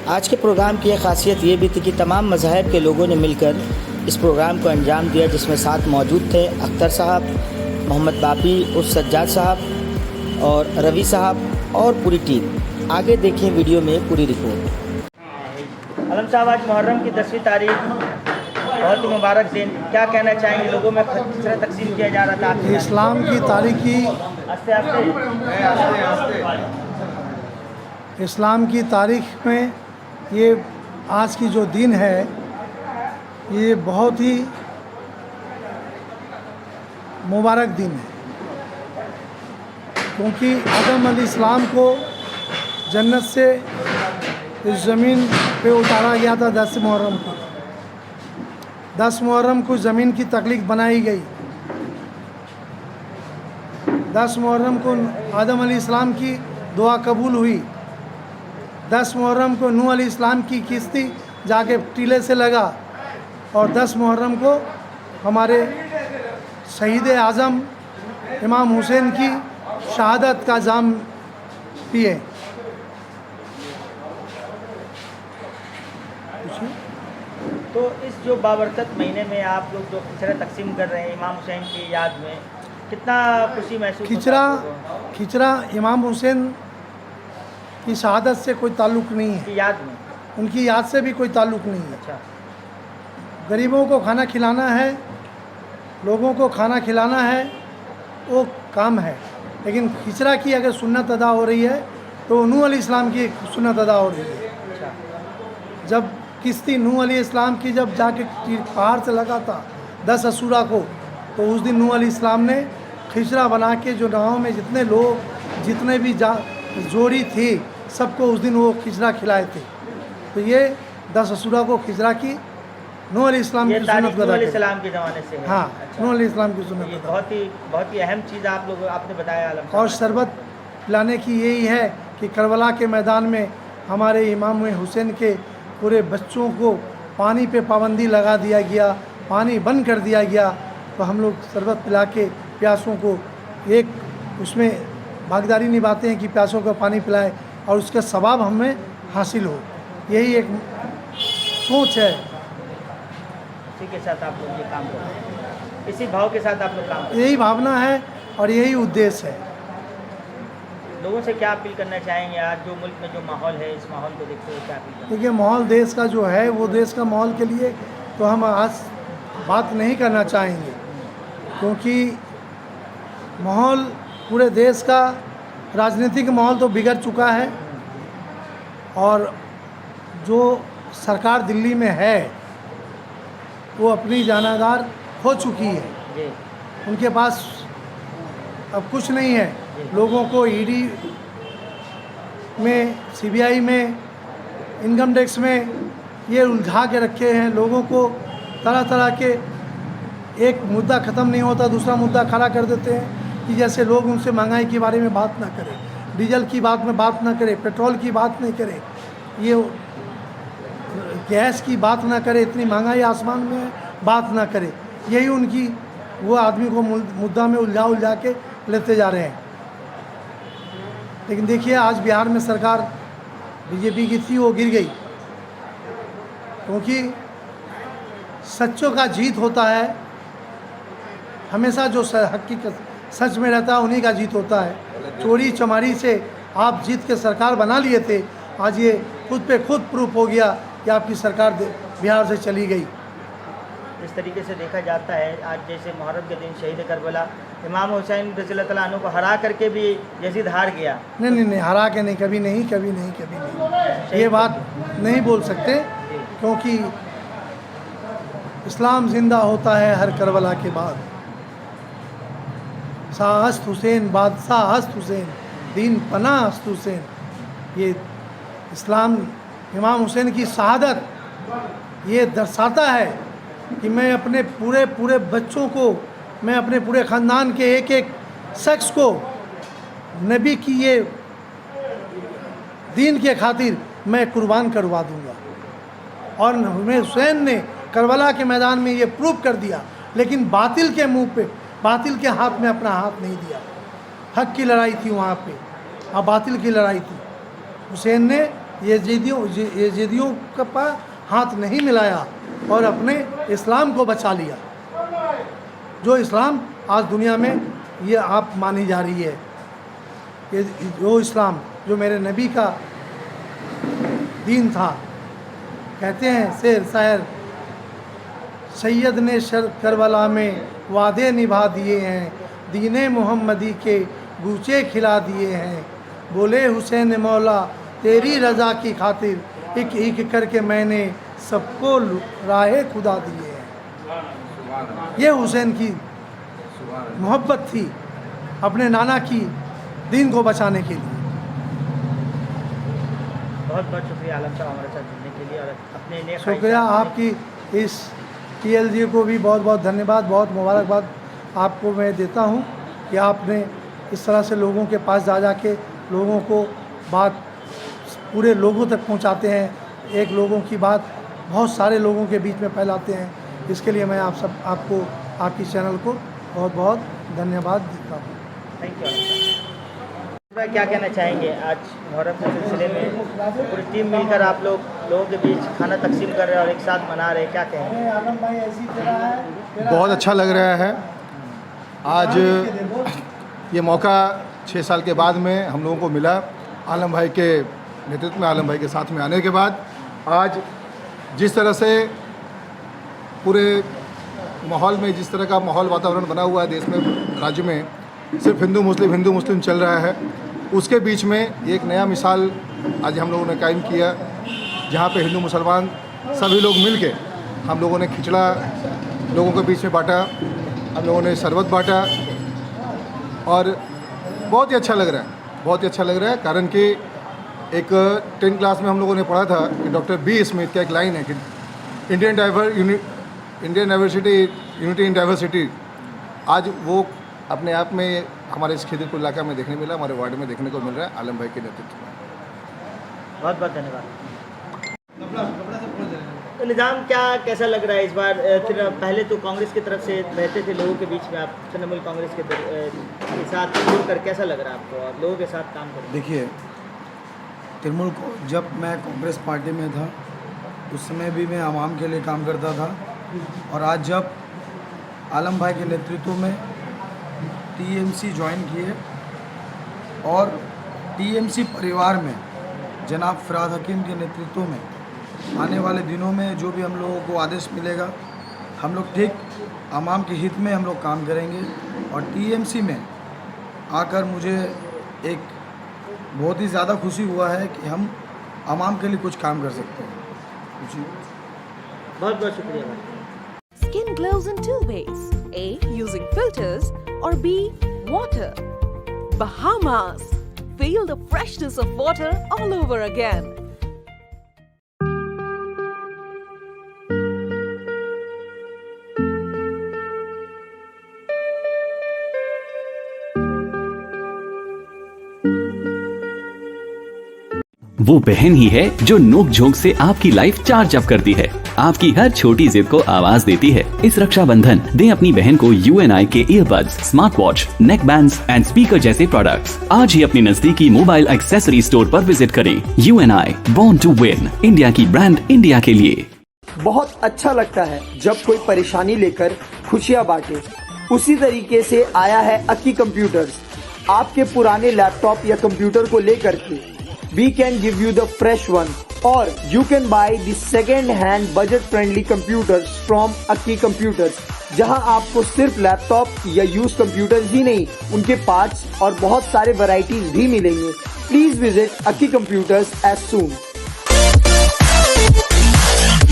आज के प्रोग्राम की एक ख़ासियत ये भी थी कि तमाम मज़ाहिब के लोगों ने मिलकर इस प्रोग्राम को अंजाम दिया, जिसमें साथ मौजूद थे अख्तर साहब, मोहम्मद बापी उर्फ सज्जाद साहब और रवि साहब और पूरी टीम। आगे देखें वीडियो में पूरी रिपोर्ट। आलम साहब, आज मुहर्रम की 10वीं तारीख, बहुत ही मुबारक दिन, क्या कहना चाहेंगे? लोगों में खिचड़ा तकसीम किया जा रहा था। इस्लाम की तारीखी इस्लाम की तारीख में ये आज की जो दिन है, ये बहुत ही मुबारक दिन है, क्योंकि आदम अलैहिस्सलाम को जन्नत से इस ज़मीन पे उतारा गया था 10 मुहर्रम को। 10 मुहर्रम को ज़मीन की तख्लीक बनाई गई। 10 मुहर्रम को आदम अलैहिस्सलाम की दुआ कबूल हुई। 10 मुहर्रम को नूह अलैहिस्सलाम की किश्ती जाके टीले से लगा और 10 मुहर्रम को हमारे शहीद आज़म इमाम हुसैन की शहादत का जाम पिए। तो इस जो बाबरकत महीने में आप लोग जो खिचड़ा तकसीम कर रहे हैं इमाम हुसैन की याद में, कितना खुशी महसूस होता है? खिचड़ा इमाम हुसैन की शहादत से कोई ताल्लुक़ नहीं है, याद में, उनकी याद से भी कोई ताल्लुक़ नहीं है। अच्छा, गरीबों को खाना खिलाना है, लोगों को खाना खिलाना है, वो काम है। लेकिन खिचड़ा की अगर सुन्नत अदा हो रही है तो नूह अलैहिस्सलाम की सुन्नत अदा हो रही है। अच्छा, जब किश्ती नूह अलैहिस्सलाम की जब जाके पहाड़ से लगा था 10 अशूरा को, तो उस दिन नूह अलैहिस्सलाम ने खिचड़ा बना के जो गाँव में जितने लोग, जितने भी जोड़ी थी, सबको उस दिन वो खिचड़ा खिलाए थे। तो ये 10 अशूरा को खिचड़ा की नूह अलैहिस्सलाम की सुन्नत नूह अलैहिस्सलाम के ज़माने से है। हाँ, अच्छा, नूह अलैहिस्सलाम की सुन्नत ये अदा। बहुत ही अहम चीज़ आपने बताया आलम साहब। और शरबत पिलाने की यही है कि करबला के मैदान में हमारे इमाम हुसैन के पूरे बच्चों को पानी पे पाबंदी लगा दिया गया, पानी बंद कर दिया गया, तो हम लोग शरबत पिला के प्यासों को एक उसमें भागीदारी निभाते हैं कि प्यासों को पानी पिलाए और उसका सवाब हमें हासिल हो। यही एक सोच है। इसी के साथ आप लोग ये काम करते हैं, इसी भाव के साथ आप लोग काम करते हैं। यही भावना है और यही उद्देश्य है। लोगों से क्या अपील करना चाहेंगे? आज जो मुल्क में जो माहौल है, इस माहौल को देखते हुए क्या अपील करेंगे? देखिए, माहौल देश का जो है, वो देश का माहौल के लिए तो हम आज बात नहीं करना चाहेंगे, क्योंकि माहौल पूरे देश का राजनीतिक माहौल तो बिगड़ चुका है और जो सरकार दिल्ली में है वो अपनी जानादार हो चुकी है। जी, उनके पास अब कुछ नहीं है। लोगों को ईडी में, सीबीआई में, इनकम टैक्स में ये उलझा के रखे हैं। लोगों को तरह तरह के, एक मुद्दा ख़त्म नहीं होता दूसरा मुद्दा खड़ा कर देते हैं कि जैसे लोग उनसे महंगाई के बारे में बात ना करें, डीजल की बात में बात ना करें, पेट्रोल की बात नहीं करें, ये गैस की बात ना करें, इतनी महंगाई आसमान में है, बात ना करें। यही उनकी, वो आदमी को मुद्दा में उलझा के लेते जा रहे हैं। लेकिन देखिए, आज बिहार में सरकार बीजेपी की थी, वो गिर गई, क्योंकि सच्चों का जीत होता है। हमेशा जो हकीकत सच में रहता है उन्हीं का जीत होता है। चोरी चमारी से आप जीत के सरकार बना लिए थे, आज ये खुद पे खुद प्रूफ हो गया कि आपकी सरकार बिहार से चली गई। इस तरीके से देखा जाता है, आज जैसे मुहर्रम के दिन शहीद करबला इमाम हुसैन रज़ियल्लाहु ताला अन्हु को हरा करके भी यजीद हार गया। नहीं, हरा के नहीं, कभी नहीं। ये बात नहीं बोल सकते, क्योंकि इस्लाम ज़िंदा होता है हर करबला के बाद। शाह हस्त हुसैन, बादशाह हस्त हुसैन, दीन पना हस्त हुसैन। ये इस्लाम, इमाम हुसैन की शहादत ये दर्शाता है कि मैं अपने पूरे बच्चों को, मैं अपने पूरे ख़ानदान के एक एक शख्स को नबी की ये दीन के खातिर मैं कुर्बान करवा दूंगा। और हुसैन ने करबला के मैदान में ये प्रूव कर दिया, लेकिन बातिल के मुंह पे, बातिल के हाथ में अपना हाथ नहीं दिया। हक की लड़ाई थी वहाँ पे, और बातिल की लड़ाई थी। हुसैन ने यजीदियों का पर हाथ नहीं मिलाया और अपने इस्लाम को बचा लिया। जो इस्लाम आज दुनिया में ये आप मानी जा रही है, ये जो इस्लाम जो मेरे नबी का दीन था। कहते हैं शेर शायर, सैयद ने शर करबला में वादे निभा दिए हैं, दीने मोहम्मदी के गूचे खिला दिए हैं। बोले हुसैन मौला तेरी रज़ा की खातिर, एक एक करके मैंने सबको राहे खुदा दिए हैं। ये हुसैन की मोहब्बत थी अपने नाना की दीन को बचाने के लिए। बहुत बहुत शुक्रिया आलम साहब हमारे साथ जुड़ने के लिए और अपने नए शुक्रिया आपकी इस TLG को भी बहुत बहुत धन्यवाद, बहुत मुबारकबाद आपको मैं देता हूँ कि आपने इस तरह से लोगों के पास जा के लोगों को बात पूरे लोगों तक पहुँचाते हैं। एक लोगों की बात बहुत सारे लोगों के बीच में फैलाते हैं। इसके लिए मैं आपको आपकी चैनल को बहुत बहुत धन्यवाद देता हूँ। Thank you. क्या कहना चाहेंगे, आज मुहर्रम के सिलसिले में पूरी टीम मिलकर आप लोगों के बीच खाना तकसीम कर रहे हैं और एक साथ मना रहे हैं, क्या कहेंगे? आलम भाई ऐसी तरह है, बहुत अच्छा लग रहा है। आज ये मौका 6 साल के बाद में हम लोगों को मिला, आलम भाई के नेतृत्व में, आलम भाई के साथ में आने के बाद। आज जिस तरह से पूरे माहौल में, जिस तरह का माहौल वातावरण बना हुआ है देश में, राज्य में, सिर्फ हिंदू मुस्लिम चल रहा है, उसके बीच में एक नया मिसाल आज हम लोगों ने कायम किया, जहाँ पे हिंदू मुसलमान सभी लोग मिल के हम लोगों ने खिचड़ा लोगों के बीच में बांटा, हम लोगों ने शरबत बांटा और बहुत ही अच्छा लग रहा है, बहुत ही अच्छा लग रहा है। कारण कि एक 10th क्लास में हम लोगों ने पढ़ा था कि डॉक्टर बी स्मिथ का एक लाइन है कि Indian diversity unity in diversity. आज वो अपने आप में हमारे इस खिदरपुर इलाका में देखने मिला, हमारे वार्ड में देखने को मिल रहा है आलम भाई के नेतृत्व में। बहुत बहुत धन्यवाद। तो निज़ाम क्या कैसा लग रहा है इस बार? फिर पहले तो कांग्रेस की तरफ से रहते थे लोगों के बीच में, आप तृणमूल कांग्रेस के साथ जुड़कर कैसा लग रहा है आपको और लोगों के साथ काम कर? देखिए, तृणमूल को जब मैं कांग्रेस पार्टी में था उस समय भी मैं आवाम के लिए काम करता था, और आज जब आलम भाई के नेतृत्व में TMC ज्वाइन किए और TMC परिवार में जनाब फराद हकीम के नेतृत्व में आने वाले दिनों में जो भी हम लोगों को आदेश मिलेगा, हम लोग ठीक आवाम के हित में हम लोग काम करेंगे। और TMC में आकर मुझे एक बहुत ही ज़्यादा खुशी हुआ है कि हम आवाम के लिए कुछ काम कर सकते हैं। बहुत बहुत शुक्रिया। Skin glows in 2 ways. A. Using filters or B. Water. Bahamas. Feel the freshness of water all over again. वो बहन ही है जो नोक झोंक से आपकी लाइफ चार्ज अप करती है, आपकी हर छोटी जिद को आवाज देती है। इस रक्षाबंधन दें अपनी बहन को UNI के earbuds, smart watch, neck bands and speaker जैसे प्रोडक्ट्स। आज ही अपनी नजदीकी मोबाइल एक्सेसरी स्टोर पर विजिट करें। UNI, born to win, India की ब्रांड इंडिया के लिए। बहुत अच्छा लगता है जब कोई परेशानी लेकर खुशियां बांटे। उसी तरीके से आया है अक्की कंप्यूटर्स। आपके पुराने लैपटॉप या कंप्यूटर को लेकर के we can give you the fresh one, or you can buy the second hand budget friendly computers from Akki Computers, जहां आपको सिर्फ लैपटॉप या यूज कंप्यूटर्स ही नहीं, उनके पार्ट्स और बहुत सारे वैरायटीज भी मिलेंगे। Please visit Akki Computers as soon।